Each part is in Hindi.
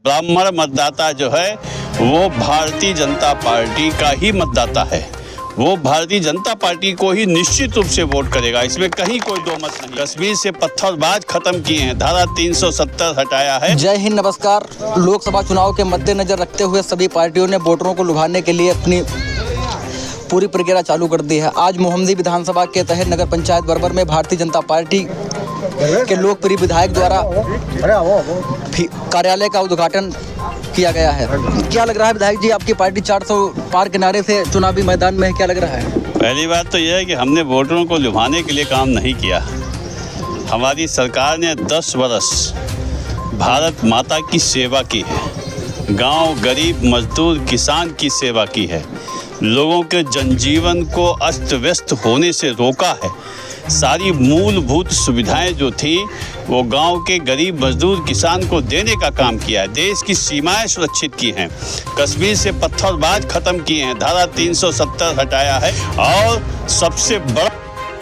ब्राह्मण मतदाता जो है वो भारतीय जनता पार्टी का ही मतदाता है। वो भारतीय जनता पार्टी को ही निश्चित रूप से वोट करेगा, इसमें कहीं कोई दो मत नहीं। कश्मीर से पत्थरबाज खत्म किए हैं, धारा 370 हटाया है। जय हिंद, नमस्कार। लोकसभा चुनाव के मद्देनजर रखते हुए सभी पार्टियों ने वोटरों को लुभाने के लिए अपनी पूरी प्रक्रिया चालू कर दी है। आज मोहम्मदी विधानसभा के तहत नगर पंचायत बरबर में भारतीय जनता पार्टी के लोकप्रिय विधायक द्वारा कार्यालय का उद्घाटन किया गया है। क्या लग रहा है विधायक जी, आपकी पार्टी 400 पार के नारे से चुनावी मैदान में है, क्या लग रहा है? पहली बात तो यह है कि हमने वोटरों को लुभाने के लिए काम नहीं किया। हमारी सरकार ने 10 वर्ष भारत माता की सेवा की है, गांव, गरीब, मजदूर, किसान की सेवा की है, लोगों के जनजीवन को अस्त व्यस्त होने से रोका है। सारी मूलभूत सुविधाएं जो थी वो गांव के गरीब, मजदूर, किसान को देने का काम किया है। देश की सीमाएं सुरक्षित की हैं, कश्मीर से पत्थरबाज खत्म किए हैं, धारा 370 हटाया है और सबसे बड़ा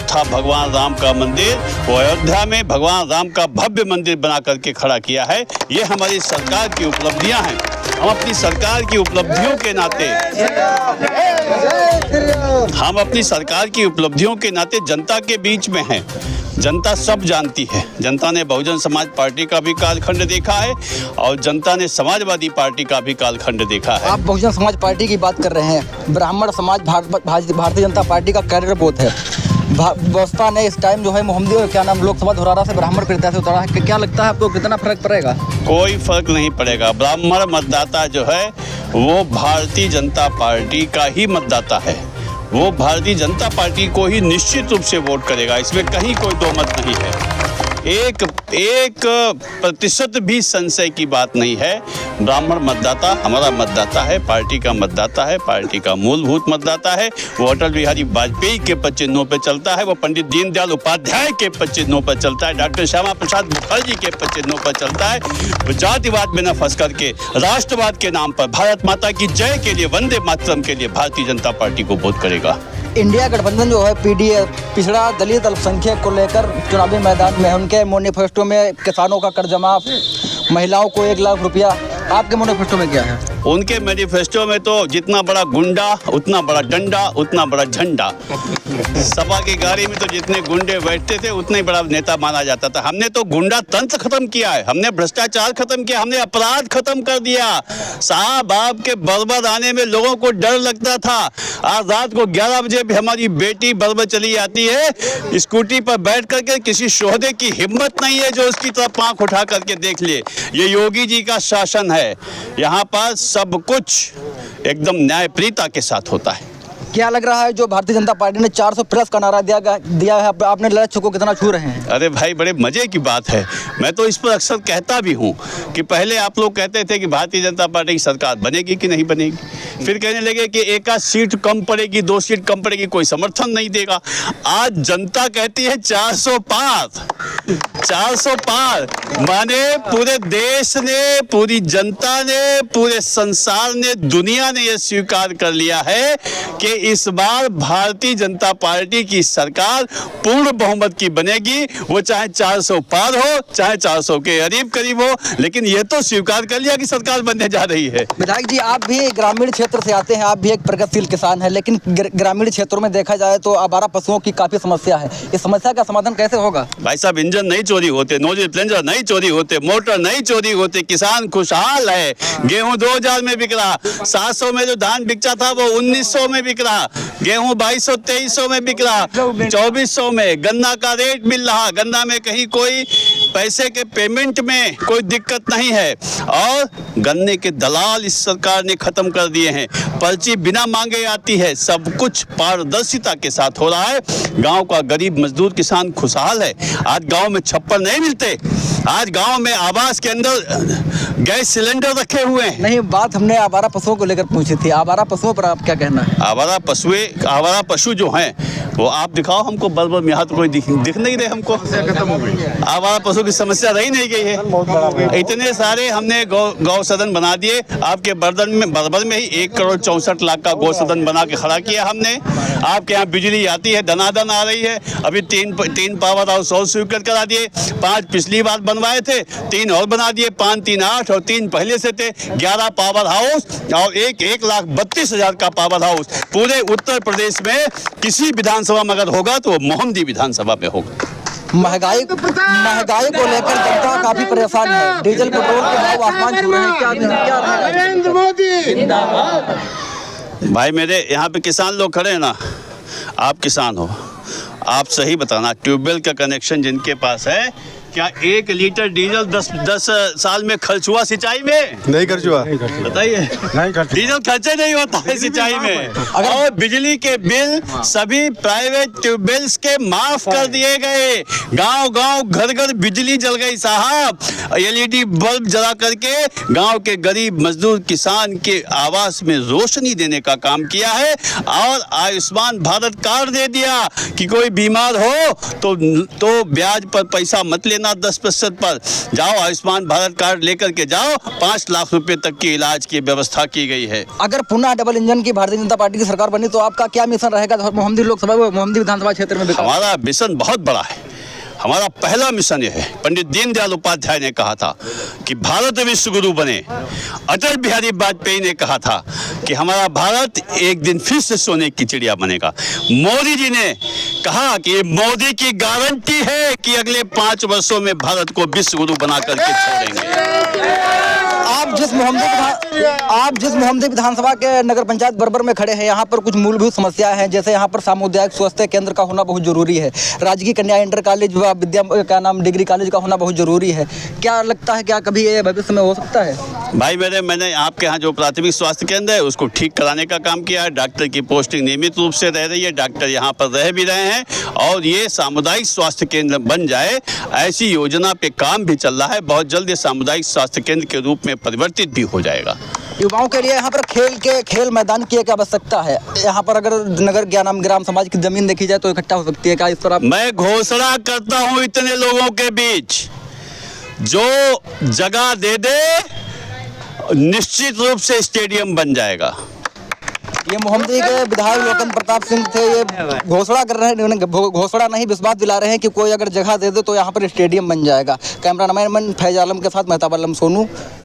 था भगवान राम का मंदिर, वो अयोध्या में भगवान राम का भव्य मंदिर बना करके खड़ा किया है। ये हमारी सरकार की उपलब्धियां हैं। हम अपनी सरकार की उपलब्धियों के नाते जनता के बीच में हैं। जनता सब जानती है। जनता ने बहुजन समाज पार्टी का भी कालखंड देखा है और जनता ने समाजवादी पार्टी का भी कालखंड देखा है। आप बहुजन समाज पार्टी की बात कर रहे हैं। ब्राह्मण समाज भारतीय जनता पार्टी का कैडर बोथ है। बसपा ने इस टाइम जो है मोहम्मदी लोकसभा धुरारा से ब्राह्मण प्रत्याशी से उतारा है। क्या लगता है आपको, कितना फर्क पड़ेगा? कोई फर्क नहीं पड़ेगा। ब्राह्मण मतदाता जो है वो भारतीय जनता पार्टी का ही मतदाता है। वो भारतीय जनता पार्टी को ही निश्चित रूप से वोट करेगा, इसमें कहीं कोई दो मत नहीं है। एक प्रतिशत भी संशय की बात नहीं है। ब्राह्मण मतदाता हमारा मतदाता है, पार्टी का मतदाता है, पार्टी का मूलभूत मतदाता है। वो अटल बिहारी वाजपेयी के पद चिन्हों पर चलता है, वो पंडित दीनदयाल उपाध्याय के पद चिन्हों पर चलता है, डॉक्टर श्यामा प्रसाद मुखर्जी के पद चिन्हों पर चलता है। वो जातिवाद में न फंस करके राष्ट्रवाद के नाम पर भारत माता की जय के लिए, वंदे मातरम के लिए भारतीय जनता पार्टी को वोट करेगा। इंडिया गठबंधन जो है पीडीए पिछड़ा दलित अल्पसंख्यक को लेकर चुनावी मैदान में, उनके मैनिफेस्टो में किसानों का कर्ज माफ, महिलाओं को 1 लाख रुपया। आपके मैनिफेस्टो में क्या है? उनके मैनिफेस्टो में तो जितना बड़ा गुंडा उतना बड़ा डंडा उतना बड़ा झंडा। सभा की गाड़ी में तो जितने गुंडे बैठते थे उतना ही बड़ा नेता माना जाता था। हमने तो गुंडा तंत्र खत्म किया है, हमने भ्रष्टाचार खत्म किया, हमने अपराध खत्म कर दिया। साहब आपके बर्बर आने में लोगों को डर लगता था। आज रात को 11 बजे भी हमारी बेटी बर्बर चली आती है स्कूटी पर बैठ करके, किसी शोहदे की हिम्मत नहीं है जो उसकी तरफ आंख उठा करके देख ले। ये योगी जी का शासन है, यहाँ पर सब कुछ एकदम न्यायप्रियता के साथ होता है। क्या लग रहा है जो भारतीय जनता पार्टी ने 400 प्लस का नारा दिया है, आपने लक्ष्य को कितना छू रहे हैं? अरे भाई, बड़े मजे की बात है। मैं तो इस पर अक्सर कहता भी हूँ कि पहले आप लोग कहते थे कि भारतीय जनता पार्टी की सरकार बनेगी कि नहीं बनेगी, फिर कहने लगे कि 1 सीट कम पड़ेगी, 2 सीट कम पड़ेगी, कोई समर्थन नहीं देगा। आज जनता कहती है 400 पार, 400 पार। माने पूरे देश ने, पूरी जनता ने, पूरे संसार ने, दुनिया ने यह स्वीकार कर लिया है कि इस बार भारतीय जनता पार्टी की सरकार पूर्ण बहुमत की बनेगी। वो चाहे 400 पार हो, चाहे 400 के करीब हो, लेकिन यह तो स्वीकार कर लिया कि सरकार बनने जा रही है। विधायक जी, आप भी ग्रामीण क्षेत्र से आते हैं, आप भी एक प्रगतिशील किसान हैं, लेकिन ग्रामीण क्षेत्रों में देखा जाए तो आवारा पशुओं की काफी समस्या है। इस समस्या का समाधान कैसे होगा? भाई साहब, इंजन नहीं चोरी होते, नोजल प्लंजर नहीं चोरी होते, मोटर नहीं चोरी होते, किसान खुशहाल है। गेहूं 2000 में बिक रहा, 700 में जो धान बिकता था वो 1900 में बिक रहा, गेहूं 2200-2300 में बिक रहा, 2400 में। गन्ना का रेट मिल रहा, गन्ना में कहीं कोई पैसे के पेमेंट में कोई दिक्कत नहीं है। और गन्ने के दलाल इस सरकार ने खत्म कर दिए हैं, पर्ची बिना मांगे आती है, सब कुछ पारदर्शिता के साथ हो रहा है। गांव का गरीब मजदूर किसान खुशहाल है। आज गांव में छप्पर नहीं मिलते, आज गांव में आवास के अंदर गैस सिलेंडर रखे हुए हैं। नहीं, बात हमने आवारा पशुओं को लेकर पूछी थी। आवारा पशुओं पर आप क्या कहना है? आवारा पशु जो हैं वो आप दिखाओ हमको, बलबल में यहाँ तो कोई दिख नहीं रहे हमको। आवारा पशु की समस्या रही नहीं गई है। इतने सारे हमने गौ सदन बना दिए। आपके बरबर में ही 1,64,00,000 का गौ सदन बना के खड़ा किया हमने। आपके यहाँ बिजली आती है, दनादन आ रही है। अभी तीन पावर हाउस और स्वीकृत करा दिए। 5 पिछली बार बनवाए थे, 3 और बना दिए, 5 3 8। 8 और 3 पहले से थे, 11 पावर हाउस और 1,32,000 का पावर हाउस पूरे उत्तर प्रदेश में किसी विधानसभा में अगर होगा तो वो मोहम्मदी विधानसभा में होगा। महंगाई को लेकर जनता काफी परेशान है। डीजल पेट्रोल के भाव आसमान छू रहे हैं, क्या रहेगा? नरेंद्र मोदी। भाई मेरे यहाँ पे किसान लोग खड़े हैं ना, आप किसान हो, आप सही बताना, ट्यूबवेल का कनेक्शन जिनके पास है, क्या 1 लीटर डीजल 10 साल में खर्च हुआ सिंचाई में? नहीं खर्च हुआ, बताइए। नहीं खर्च, डीजल खर्चे नहीं होता है सिंचाई में। और बिजली के बिल सभी प्राइवेट ट्यूबवेल्स के माफ कर दिए गए। गांव घर घर बिजली जल गई साहब। LED बल्ब जला करके गांव के गरीब मजदूर किसान के आवास में रोशनी देने का काम किया है। और आयुष्मान भारत कार्ड दे दिया कि कोई बीमार हो तो ब्याज पर पैसा मत लेना, 10% पर जाओ, आयुष्मान भारत कार्ड लेकर के जाओ, 5 लाख रुपए तक के इलाज की व्यवस्था की गई है। अगर पुनः डबल इंजन की भारतीय जनता पार्टी की सरकार बनी तो आपका क्या मिशन रहेगा मोहम्मदी लोकसभा मोहम्मदी विधानसभा क्षेत्र में? हमारा मिशन बहुत बड़ा है। हमारा पहला मिशन यह है, पंडित दीनदयाल उपाध्याय ने कहा था कि भारत विश्व गुरु बने। अटल बिहारी वाजपेयी ने कहा था कि हमारा भारत एक दिन फिर से सोने की चिड़िया बनेगा। मोदी जी ने कहा कि मोदी की गारंटी है कि अगले 5 वर्षों में भारत को विश्व गुरु बना करके छोड़ेंगे। आप जिस मोहम्मदी विधानसभा के नगर पंचायत बरबर में खड़े हैं, यहाँ पर कुछ मूलभूत समस्याएं हैं, जैसे यहाँ पर सामुदायिक स्वास्थ्य केंद्र का होना बहुत जरूरी है, राजकीय कन्या इंटर कॉलेज व डिग्री कॉलेज का होना बहुत जरूरी है। क्या लगता है, क्या कभी ये भविष्य में हो सकता है? भाई मैंने आपके यहाँ जो प्राथमिक स्वास्थ्य केंद्र है उसको ठीक कराने का काम किया है। डॉक्टर की पोस्टिंग नियमित रूप से रह रही है, डॉक्टर यहाँ पर रह भी रहे हैं और ये सामुदायिक स्वास्थ्य केंद्र बन जाए, ऐसी योजना पे काम भी चल रहा है। बहुत जल्द ये सामुदायिक स्वास्थ्य केंद्र के रूप में परिवर्तित भी हो जाएगा। युवाओं के लिए यहाँ पर खेल मैदान की एक आवश्यकता है। यहाँ पर अगर नगर ग्राम समाज की जमीन देखी जाए तो इकट्ठा हो सकती है क्या इस पर आप? मैं घोषणा करता हूँ इतने लोगों के बीच, जो जगह दे दे निश्चित रूप से स्टेडियम बन जाएगा। ये मोहम्मदी के विधायक लोकेंद्र प्रताप सिंह थे, ये घोषणा कर रहे हैं, घोषणा नहीं विश्वास दिला रहे हैं कि कोई अगर जगह दे दे तो यहाँ पर स्टेडियम बन जाएगा। कैमरामैन फैज आलम के साथ मेहताब आलम सोनू।